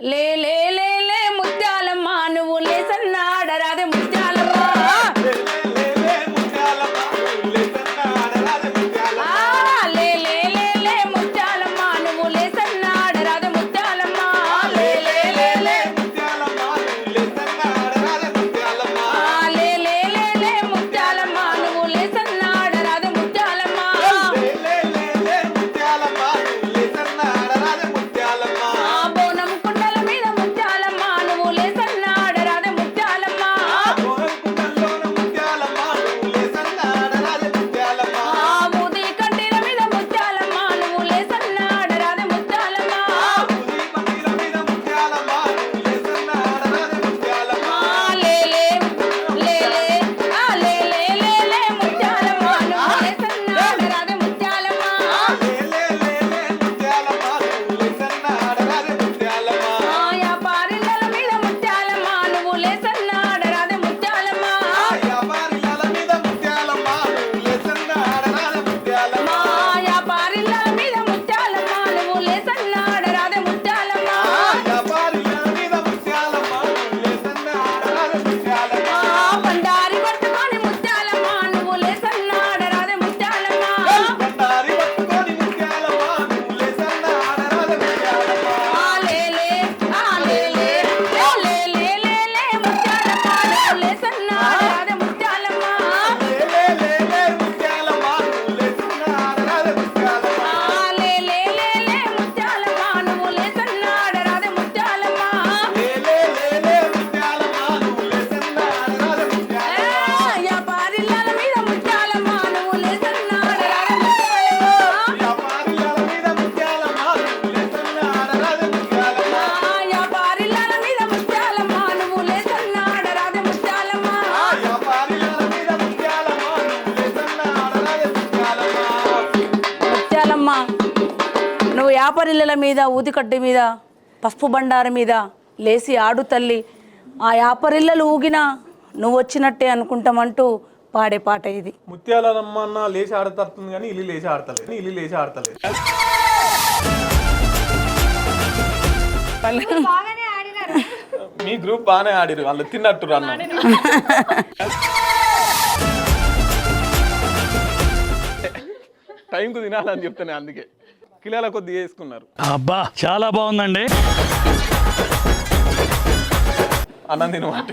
లే లే లే లే ముత్యాలమ్మ నువ్వు లేసన్నాడరాదే ముత్యాలమ్మ లే లే లే లే ముత్యాలమ్మ నువ్వు లేసన్నాడరాదే ముత్యాలమ్మ లే లే లే లే లే లే లే లే ముత్యాలమ్మ నువ్వు లేసన్నాడరాదే ముత్యాలమ్మ బోనం కుండల మీద ముత్యాలమ్మ నువ్వు లేసన్నాడరాదే ముత్యాలమ్మ ఊది కడ్డీల మీద ముత్యాలమ్మ నువ్వు లేసన్నాడరాదే ముత్యాలమ్మ లే లే లే లే లే లే లే లే ముత్యాలమ్మ నువ్వు లేసన్నాడరాదే ముత్యాలమ్మ యాపారిళ్ళల మీద ముత్యాలమ్మ నువ్వు లేసన్నాడరాదే ముత్యాలమ్మ యాపారిళ్ళల మీద ముత్యాలమ్మ నువ్వు లేసన్నాడరాదే ముత్యాలమ్మ బండారి పట్టుకొని ముత్యాలమ్మ నువ్వు లేసన్నాడరాదే ముత్యాలమ్మ లే లే లే లే లే లే లే లే ముత్యాలమ్మ నువ్వు లేసన్నాడరాదే ముత్యాలమ్మ లే లే లే లే ముత్యాలమ్మ నువ్వు లేసన్నాడరాదే ముత్యాలమ్మ యాపారిళ్ళల మీద ముత్యాలమ్మ నువ్వు లేసన్నాడరాదే ముత్యాలమ్మ యాపారిళ్ళల మీద ముత్యాలమ్మ నువ్వు లేసన్నాడరాదే ముత్యాలమ్మ ముత్యాలమ్మ నువ్వు యాపరిల్లల మీద ఊదికడ్డి మీద పసుపు బండారం మీద లేసి ఆడు తల్లి ఆ యాపరిల్లలు ఊగినా నువ్వు వచ్చినట్టే అనుకుంటామంటూ పాడే పాట ఇది ముత్యాలమ్మ అన్న లేచి ఆడతారుతుంది కానీ ఇల్లు లేచి ఆడతలేదు మీ గ్రూప్ బాగానే ఆడిరు వాళ్ళు తిన్నట్టు అన్న టైంకు తినాలని చెప్తానే అందుకే కిలోల కొద్ది వేసుకున్నారు అబ్బా చాలా బాగుందండి. అన్నం తినమాట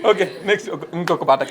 ఓకే నెక్స్ట్ ఇంకొక పాట